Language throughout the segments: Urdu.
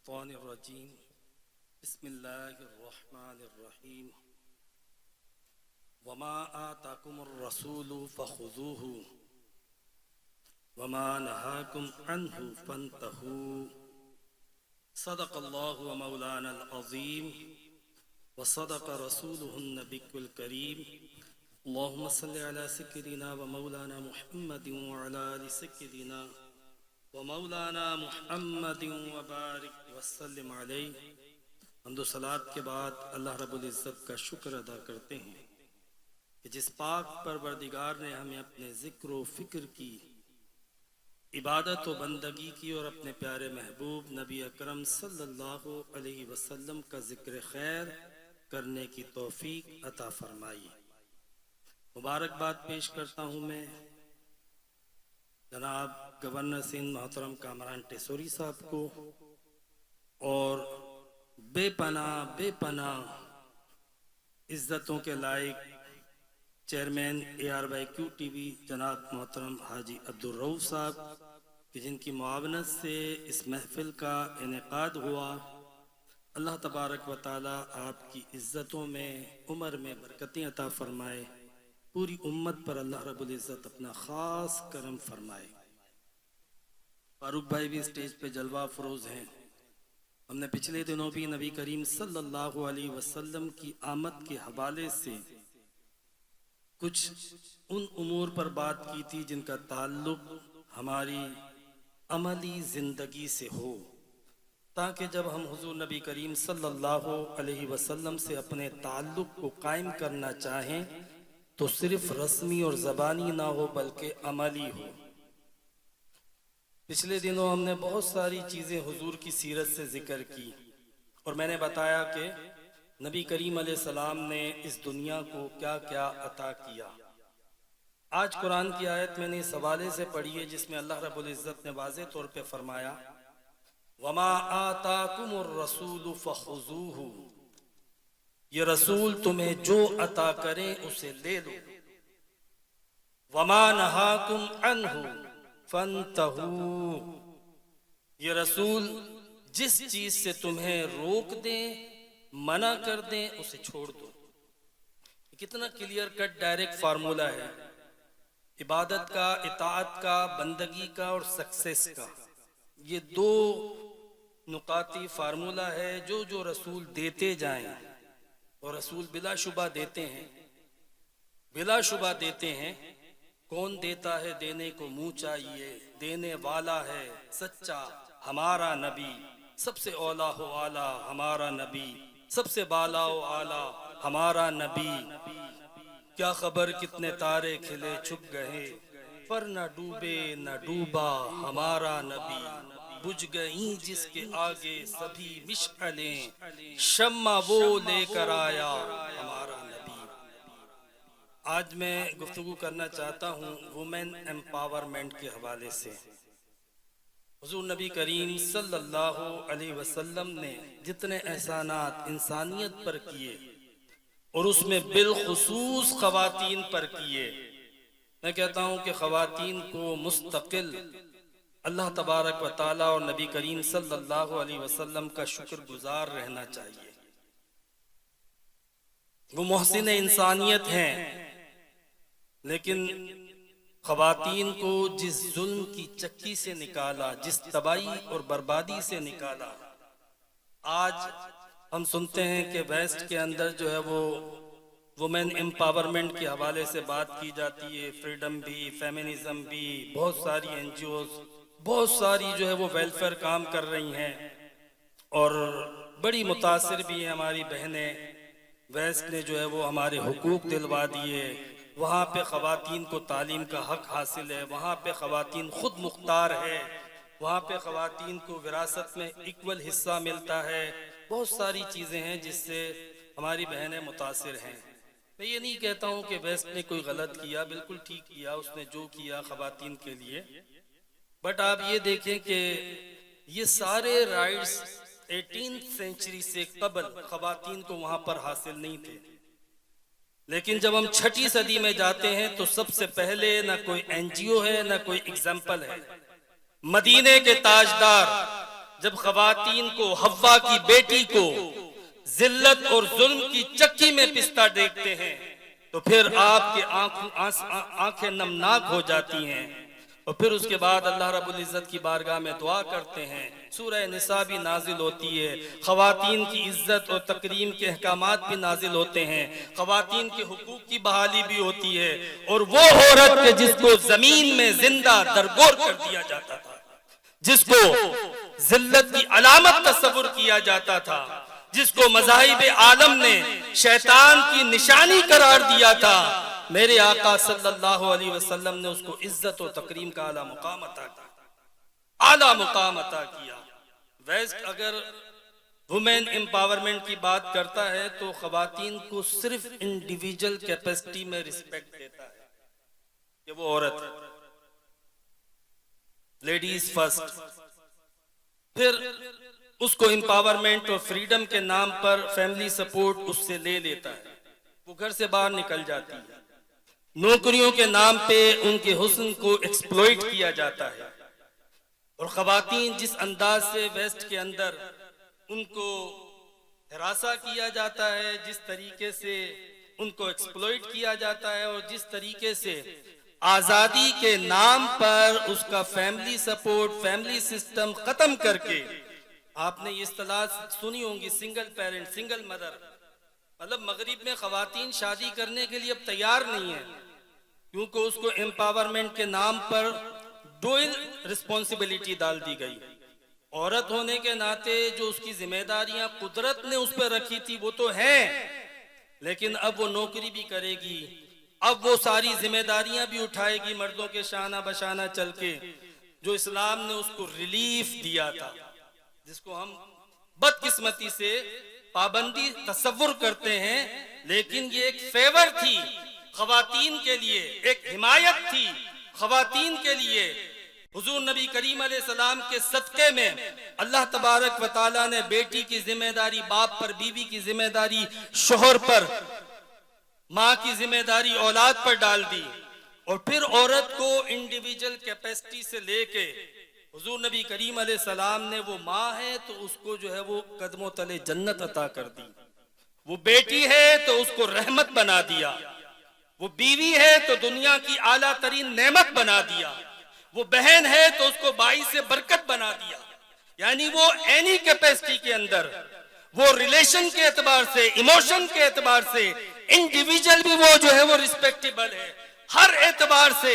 الشیطان الرجیم بسم اللہ الرحمن الرحیم وما آتاکم الرسول فخذوه وما نہاکم عنہ فانتہوا صدق اللہ ومولانا العظیم وصدق رسولہ النبی الکریم اللہم صلی علی سیدنا ومولانا محمد وعلی آل سیدنا ومولانا محمد وبارک وسلم علیہ۔ حمد و صلات کے بعد اللہ رب العزت کا شکر ادا کرتے ہیں کہ جس پاک پروردگار نے ہمیں اپنے ذکر و فکر کی، عبادت و بندگی کی اور اپنے پیارے محبوب نبی اکرم صلی اللہ علیہ وسلم کا ذکر خیر کرنے کی توفیق عطا فرمائی۔ مبارکباد پیش کرتا ہوں میں جناب گورنر سندھ محترم کامران ٹیسوری صاحب کو اور بے پناہ عزتوں کے لائق چیئرمین ARYQ TV جناب محترم حاجی عبدالرؤف صاحب کہ جن کی معاونت سے اس محفل کا انعقاد ہوا۔ اللہ تبارک و تعالی آپ کی عزتوں میں عمر میں برکتیں عطا فرمائے، پوری امت پر اللہ رب العزت اپنا خاص کرم فرمائے۔ فاروق بھائی بھی اسٹیج پہ جلوہ افروز ہیں۔ ہم نے پچھلے دنوں بھی نبی کریم صلی اللہ علیہ وسلم کی آمد کے حوالے سے کچھ ان امور پر بات کی تھی جن کا تعلق ہماری عملی زندگی سے ہو، تاکہ جب ہم حضور نبی کریم صلی اللہ علیہ وسلم سے اپنے تعلق کو قائم کرنا چاہیں تو صرف رسمی اور زبانی نہ ہو بلکہ عملی ہو۔ پچھلے دنوں ہم نے بہت ساری چیزیں حضور کی سیرت سے ذکر کی اور میں نے بتایا کہ نبی کریم علیہ السلام نے اس دنیا کو کیا کیا عطا کیا۔ آج قرآن کی آیت میں نے اس حوالے سے پڑھی ہے جس میں اللہ رب العزت نے واضح طور پہ فرمایا وَمَا آتَاكُمُ الرَّسُولُ فَخُذُوهُ، یہ رسول تمہیں جو عطا کریں اسے لے لو، وَمَا نَهَاكُمْ عَنْهُ فَانْتَهُوا، یہ رسول جس چیز سے تمہیں روک دیں، منع کر دیں، اسے چھوڑ دو۔ کتنا کلیئر کٹ ڈائریکٹ فارمولا ہے عبادت کا، اطاعت کا، بندگی کا اور سکسیس کا۔ یہ دو نقاطی فارمولا ہے جو رسول دیتے جائیں، اور رسول بلا شبہ دیتے ہیں، بلا شبہ دیتے ہیں۔ کون دیتا ہے؟ دینے کو منہ چاہیے، دینے والا ہے سچا ہمارا نبی، سب سے اولا ہو اعلیٰ ہمارا نبی، سب سے بالا ہو اعلیٰ ہمارا نبی۔ کیا خبر کتنے تارے کھلے چھپ گئے، پر نہ ڈوبے نہ ڈوبا ہمارا نبی، بجھ گئیں جس کے آگے سبھی مشعلیں، شمع وہ لے کر آیا ہمارا نبی۔ آج میں گفتگو کرنا چاہتا ہوں وومن ایمپاورمنٹ کے حوالے سے۔ حضور نبی کریم صلی اللہ علیہ وسلم نے جتنے احسانات انسانیت پر کیے اور اس میں بالخصوص خواتین پر کیے، میں کہتا ہوں کہ خواتین کو مستقل اللہ تبارک و تعالیٰ اور نبی کریم صلی اللہ علیہ وسلم کا شکر گزار رہنا چاہیے۔ وہ محسن انسانیت ہیں، لیکن خواتین کو جس ظلم کی چکی سے نکالا، جس تباہی اور بربادی سے نکالا، آج ہم سنتے ہیں کہ ویسٹ کے اندر جو ہے وہ وومن امپاورمنٹ کے حوالے سے بات کی جاتی ہے، فریڈم بھی، فیمنزم بھی، بہت ساری NGOs، بہت ساری جو ہے وہ ویلفیئر کام کر رہی ہیں، اور بڑی متاثر بھی ہیں ہماری بہنیں۔ ویسٹ نے جو ہے وہ ہمارے حقوق دلوا دیے، وہاں پہ خواتین کو تعلیم کا حق حاصل ہے، وہاں پہ خواتین خود مختار ہے، وہاں پہ خواتین کو وراثت میں ایکول حصہ ملتا ہے۔ بہت ساری چیزیں ہیں جس سے ہماری بہنیں متاثر ہیں۔ میں یہ نہیں کہتا ہوں کہ ویسٹ نے کوئی غلط کیا، بالکل ٹھیک کیا اس نے جو کیا خواتین کے لیے، بٹ آپ یہ دیکھیں کہ یہ سارے رائٹس 18th سینچری سے قبل خواتین کو وہاں پر حاصل نہیں تھے، لیکن جب ہم 6 صدی میں جاتے ہیں تو سب سے پہلے نہ کوئی NGO ہے نہ کوئی ایگزامپل ہے۔ مدینے کے تاجدار جب خواتین کو، حوا کی بیٹی کو ذلت اور ظلم کی چکی میں پستا دیکھتے ہیں تو پھر آپ کے آنکھیں نمناک ہو جاتی ہیں، اور پھر اس کے بعد اللہ رب العزت کی بارگاہ میں دعا کرتے ہیں۔ سورہ نساء بھی نازل ہوتی ہے، خواتین کی عزت اور تکریم کے احکامات بھی نازل ہوتے ہیں، خواتین کے حقوق کی بحالی بھی ہوتی ہے، اور وہ عورت کے جس کو زمین میں زندہ درگور کر دیا جاتا تھا، جس کو ذلت کی علامت تصور کیا جاتا تھا، جس کو مذاہب عالم نے شیطان کی نشانی قرار دیا تھا، میرے آقا صلی اللہ علیہ وسلم نے اس کو عزت و تکریم کا اعلیٰ مقام عطا کیا، اعلیٰ مقام عطا کیا۔ ویسٹ اگر وومن امپاورمنٹ کی بات کرتا ہے تو خواتین کو صرف انڈیویجل کیپیسٹی میں رسپیکٹ دیتا ہے کہ وہ عورت ہے، لیڈیز فرسٹ، پھر اس کو امپاورمنٹ اور فریڈم کے نام پر فیملی سپورٹ اس سے لے لیتا ہے، وہ گھر سے باہر نکل جاتی ہے، نوکریوں کے نام پہ ان کے حسن کو ایکسپلوئٹ کیا جاتا ہے، اور خواتین جس انداز سے ویسٹ کے اندر ان کو ہراساں کیا جاتا ہے، جس طریقے سے ان کو ایکسپلوئٹ کیا جاتا ہے، اور جس طریقے سے آزادی کے نام پر اس کا فیملی سپورٹ، فیملی سسٹم ختم کر کے، آپ نے یہ اصطلاح سنی ہوں گی سنگل پیرنٹ، سنگل مدر، مطلب مغرب میں خواتین شادی کرنے کے لیے اب تیار نہیں ہیں، کیونکہ اس کو امپاورمنٹ کے نام پر ڈوئل رسپانسبلٹی ڈال دی گئی۔ عورت ہونے کے ناطے جو اس کی ذمہ داریاں قدرت نے اس پہ رکھی تھی وہ تو ہیں، لیکن اب وہ نوکری بھی کرے گی، اب وہ ساری ذمہ داریاں بھی اٹھائے گی مردوں کے شانہ بشانہ چل کے، جو اسلام نے اس کو ریلیف دیا تھا، جس کو ہم بدقسمتی سے پابندی تصور کرتے ہیں، لیکن یہ ایک فیور تھی خواتین کے لیے، ایک حمایت تھی خواتین کے لیے۔ حضور نبی کریم علیہ السلام کے صدقے میں اللہ تبارک و تعالیٰ نے بیٹی کی ذمہ داری باپ پر، بیوی کی ذمہ داری شوہر پر، ماں کی ذمہ داری اولاد پر ڈال دی، اور پھر عورت کو انڈیویجل کیپیسٹی سے لے کے حضور نبی کریم علیہ السلام نے، وہ ماں ہے تو اس کو جو ہے وہ قدموں تلے جنت عطا کر دی، وہ بیٹی ہے تو اس کو رحمت بنا دیا، وہ بیوی ہے تو دنیا کی اعلیٰ ترین نعمت بنا دیا، وہ بہن ہے تو اس کو باعث برکت بنا دیا۔ یعنی وہ اینی کیپیسٹی کے اندر، وہ ریلیشن کے اعتبار سے، ایموشن کے اعتبار سے، انڈیویجل بھی وہ جو ہے وہ ریسپیکٹیبل ہے، ہر اعتبار سے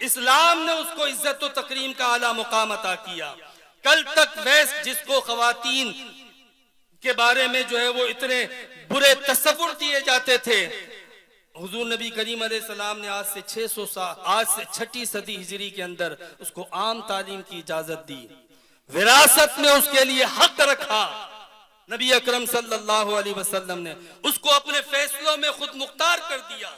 اسلام نے اس کو عزت و تکریم کا اعلیٰ مقام عطا کیا۔ کل تک ویسٹ جس کو خواتین کے بارے میں جو ہے وہ اتنے برے تصور دیے جاتے تھے، حضور نبی کریم علیہ السلام نے آج سے 6 صدی ہجری کے اندر اس کو عام تعلیم کی اجازت دی، وراثت میں اس کے لیے حق رکھا۔ نبی اکرم صلی اللہ علیہ وسلم نے اس کو اپنے فیصلوں میں خود مختار کر دیا۔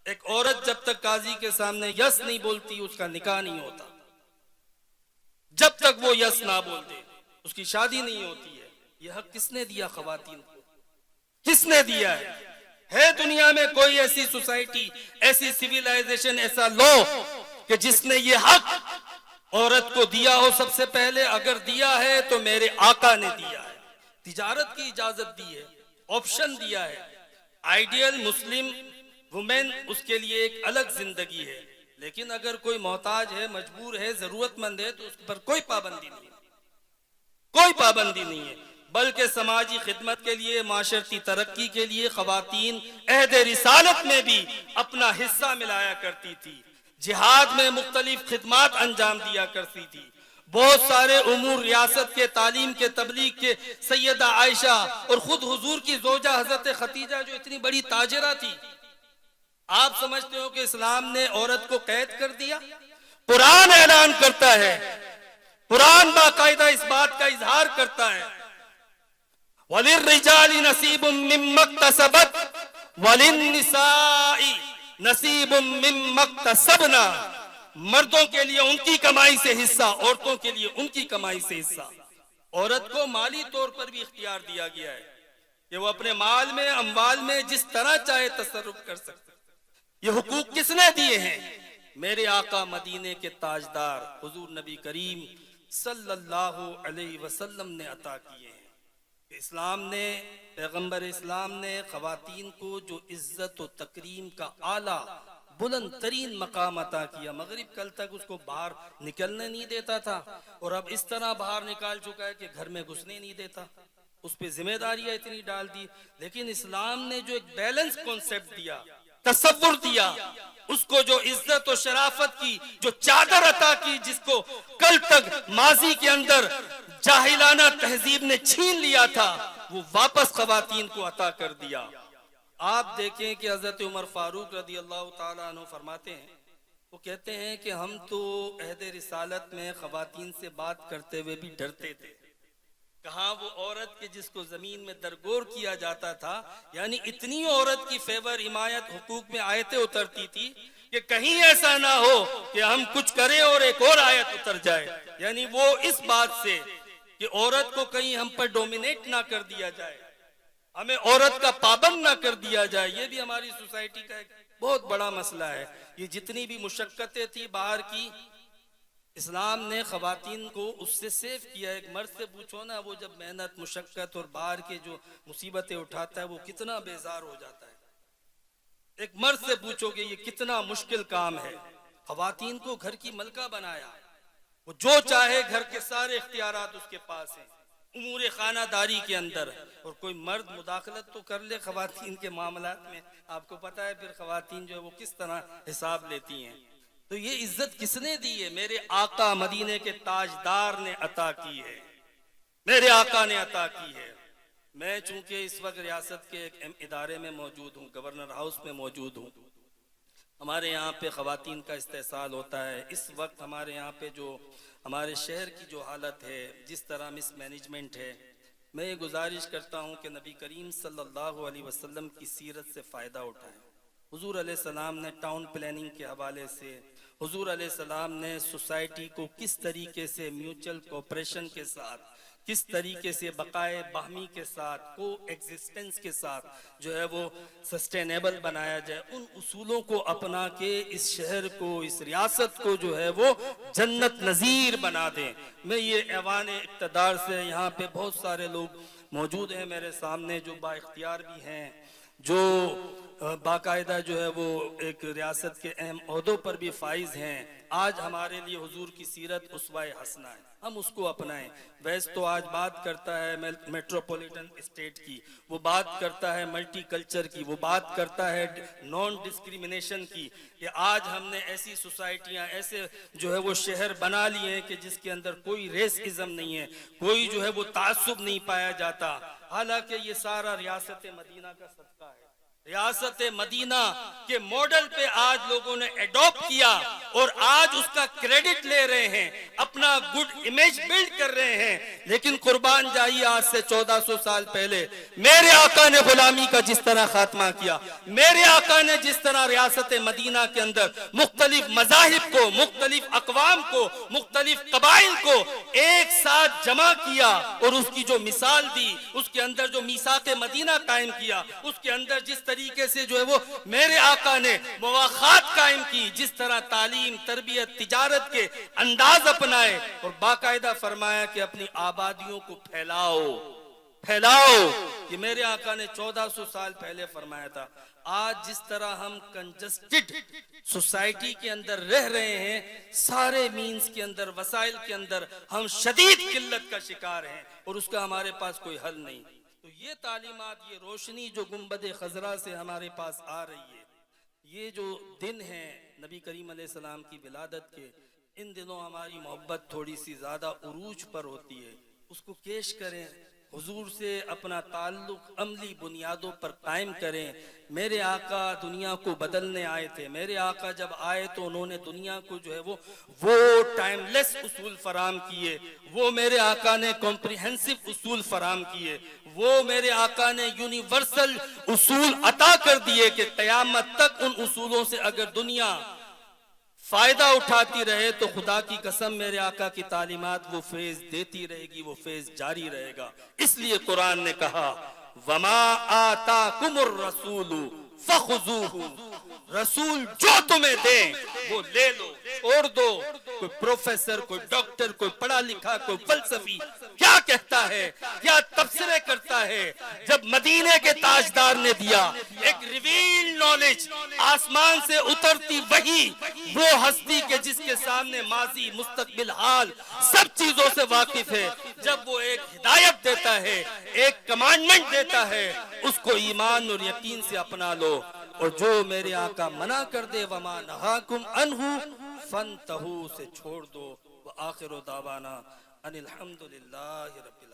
ایک عورت جب تک قاضی کے سامنے یس نہیں بولتی اس کا نکاح نہیں ہوتا، جب تک وہ یس نہ بول دے اس کی شادی نہیں ہوتی ہے۔ یہ حق کس نے دیا خواتین کو؟ کس نے دیا ہے دنیا میں کوئی ایسی سوسائٹی، ایسی سیویلائزیشن، ایسا لا کہ جس نے یہ حق عورت کو دیا ہو؟ سب سے پہلے اگر دیا ہے تو میرے آقا نے دیا ہے، تجارت کی اجازت دی ہے، آپشن دیا ہے۔ آئیڈیل مسلم وومن اس کے لیے ایک الگ زندگی ہے، لیکن اگر کوئی محتاج ہے، مجبور ہے، ضرورت مند ہے تو اس پر کوئی پابندی نہیں ہے، کوئی پابندی نہیں ہے۔ بلکہ سماجی خدمت کے لیے، معاشرتی ترقی کے لیے خواتین عہد رسالت میں بھی اپنا حصہ ملایا کرتی تھی، جہاد میں مختلف خدمات انجام دیا کرتی تھی۔ بہت سارے امور ریاست کے، تعلیم کے، تبلیغ کے، سیدہ عائشہ اور خود حضور کی زوجہ حضرت خدیجہ جو اتنی بڑی تاجرہ تھی، آپ سمجھتے ہو کہ اسلام نے عورت کو قید کر دیا؟ قرآن اعلان کرتا ہے، قرآن باقاعدہ اس بات کا اظہار کرتا ہے، وَلِلرِّجَالِ نَصِيبٌ مِّمَّا اكْتَسَبَتْ وَلِلنِّسَاءِ نَصِيبٌ مِّمَّا اكْتَسَبْنَا۔ مردوں کے لیے ان کی کمائی سے حصہ، عورتوں کے لیے ان کی کمائی سے حصہ۔ عورت کو مالی طور پر بھی اختیار دیا گیا ہے کہ وہ اپنے مال میں، اموال میں جس طرح چاہے تصرف کر سکتے۔ یہ حقوق کس نے دیے ہیں؟ میرے آقا مدینے کے تاجدار حضور نبی کریم صلی اللہ علیہ وسلم نے عطا کیے ہیں۔ اسلام نے، پیغمبر اسلام نے خواتین کو جو عزت و تکریم کا اعلیٰ بلند ترین مقام عطا کیا، مغرب کل تک اس کو باہر نکلنے نہیں دیتا تھا، اور اب اس طرح باہر نکال چکا ہے کہ گھر میں گھسنے نہیں دیتا، اس پہ ذمہ داریاں اتنی ڈال دی۔ لیکن اسلام نے جو ایک بیلنس کانسیپٹ دیا، تصور دیا، اس کو جو عزت و شرافت کی جو چادر عطا کی، جس کو کل تک ماضی کے اندر جاہلانہ تہذیب نے چھین لیا تھا، وہ واپس خواتین کو عطا کر دیا۔ آپ دیکھیں کہ حضرت عمر فاروق رضی اللہ تعالیٰ عنہ فرماتے ہیں، وہ کہتے ہیں کہ ہم تو عہد رسالت میں خواتین سے بات کرتے ہوئے بھی ڈرتے تھے۔ کہاں وہ عورت کے جس کو زمین میں درگور کیا جاتا تھا، یعنی اتنی عورت کی فیور، حمایت، حقوق میں آیتیں اترتی تھی کہ کہیں ایسا نہ ہو کہ ہم کچھ کریں اور ایک اور آیت اتر جائے، یعنی وہ اس بات سے کہ عورت کو کہیں ہم پر ڈومینیٹ نہ کر دیا جائے، ہمیں عورت کا پابند نہ کر دیا جائے۔ یہ بھی ہماری سوسائٹی کا ایک بہت بڑا مسئلہ ہے۔ یہ جتنی بھی مشقتیں تھی باہر کی، اسلام نے خواتین کو اس سے سیف کیا۔ ایک مرد سے پوچھو نا، وہ جب محنت، مشقت اور باہر کے جو مصیبتیں اٹھاتا ہے وہ کتنا بیزار ہو جاتا ہے۔ ایک مرد سے پوچھو کہ یہ کتنا مشکل کام ہے۔ خواتین کو گھر کی ملکہ بنایا، وہ جو چاہے گھر کے سارے اختیارات اس کے پاس ہیں، امور خانہ داری کے اندر، اور کوئی مرد مداخلت تو کر لے خواتین کے معاملات میں، آپ کو پتا ہے پھر خواتین جو ہے وہ کس طرح حساب لیتی ہیں۔ تو یہ عزت کس نے دی ہے؟ میرے آقا مدینے کے تاجدار نے عطا کی ہے، میرے آقا نے عطا کی ہے۔ میں چونکہ اس وقت ریاست کے ایک ادارے میں موجود ہوں، گورنر ہاؤس میں موجود ہوں، ہمارے یہاں پہ خواتین کا استحصال ہوتا ہے۔ اس وقت ہمارے یہاں پہ جو ہمارے شہر کی جو حالت ہے، جس طرح مس مینجمنٹ ہے، میں یہ گزارش کرتا ہوں کہ نبی کریم صلی اللہ علیہ وسلم کی سیرت سے فائدہ اٹھائیں۔ حضور علیہ السلام نے ٹاؤن پلاننگ کے حوالے سے، حضور علیہ السلام نے سوسائٹی کو کس طریقے سے میوچل کوپریشن کے ساتھ، کس طریقے سے بقائے باہمی کے ساتھ، کو ایگزسٹنس کے ساتھ جو ہے وہ سسٹینیبل بنایا جائے، ان اصولوں کو اپنا کے اس شہر کو، اس ریاست کو جو ہے وہ جنت نظیر بنا دیں۔ میں یہ ایوان اقتدار سے، یہاں پہ بہت سارے لوگ موجود ہیں میرے سامنے جو با اختیار بھی ہیں، جو باقاعدہ جو ہے وہ ایک ریاست کے اہم عہدوں پر بھی فائز ہیں۔ آج ہمارے لیے حضور کی سیرت اسوہ حسنہ ہے، ہم اس کو اپنائیں۔ ویس تو آج بات کرتا ہے میٹروپولیٹن اسٹیٹ کی، وہ بات کرتا ہے ملٹی کلچر کی، وہ بات کرتا ہے نان ڈسکریمنیشن کی، کہ آج ہم نے ایسی سوسائٹیاں، ایسے جو ہے وہ شہر بنا لیے ہیں کہ جس کے اندر کوئی ریسزم نہیں ہے، کوئی جو ہے وہ تعصب نہیں پایا جاتا۔ حالانکہ یہ سارا ریاست مدینہ کا صدقہ ہے۔ ریاست مدینہ کے ماڈل پہ آج لوگوں نے ایڈاپٹ کیا اور آج اس کا کریڈٹ لے رہے ہیں، اپنا گڈ امیج بلڈ کر رہے ہیں۔ لیکن قربان جائیے، آج سے 1400 سال پہلے میرے آقا نے غلامی کا جس طرح خاتمہ کیا، میرے آقا نے جس طرح ریاست مدینہ کے اندر مختلف مذاہب کو، مختلف اقوام کو، مختلف قبائل کو ایک ساتھ جمع کیا اور اس کی جو مثال دی، اس کے اندر جو میثاق مدینہ قائم کیا، اس کے اندر جس طریقے سے جو ہے وہ میرے آقا نے مواخات قائم کی، جس طرح تعلیم، تربیت، تجارت کے انداز اپنائے، اور باقاعدہ فرمایا کہ اپنی آبادیوں کو پھیلاؤ۔ یہ میرے آقا نے 1400 سال پہلے فرمایا تھا۔ آج جس طرح ہم کنجسٹڈ سوسائٹی کے اندر رہ رہے ہیں، سارے مینز کے اندر، وسائل کے اندر ہم شدید قلت کا شکار ہیں، اور اس کا ہمارے پاس کوئی حل نہیں۔ تو یہ تعلیمات، یہ روشنی جو گنبد خضرا سے ہمارے پاس آ رہی ہے، یہ جو دن ہیں نبی کریم علیہ السلام کی ولادت کے، ان دنوں ہماری محبت تھوڑی سی زیادہ عروج پر ہوتی ہے۔ اس کو کیش کریں، حضور سے اپنا تعلق عملی بنیادوں پر قائم کریں۔ میرے آقا دنیا کو بدلنے آئے تھے، میرے آقا جب آئے تو انہوں نے دنیا کو جو ہے وہ ٹائم لیس اصول فراہم کیے، وہ میرے آقا نے کمپریہنسو اصول فراہم کیے، وہ میرے آقا نے یونیورسل اصول عطا کر دیے کہ قیامت تک ان اصولوں سے اگر دنیا فائدہ اٹھاتی رہے تو خدا کی قسم میرے آقا کی تعلیمات وہ فیض دیتی رہے گی، وہ فیض جاری رہے گا۔ اس لیے قرآن نے کہا وَمَا آتَاكُمُ الرَّسُولُ فَخُذُوهُ، رسول جو تمہیں دے وہ لے لو، چھوڑ دو۔ کوئی پروفیسر، کوئی ڈاکٹر، کوئی پڑھا لکھا، کوئی فلسفی کیا کہتا ہے، کیا تبصرے کرتا ہے؟ جب مدینے کے تاجدار نے دیا ایک ریویل نالج، آسمان سے اترتی وحی، وہ ہستی کے جس کے سامنے ماضی مستقبل حال سب چیزوں سے واقف ہے، جب وہ ایک ہدایت دیتا ہے، ایک کمانڈمنٹ دیتا ہے، اس کو ایمان اور یقین سے اپنا لو، اور جو میرے آقا منع کر دے وما نہاکم عنہ فانتہو سے چھوڑ دو۔ وآخر دعوانا ان الحمدللہ رب العالمین۔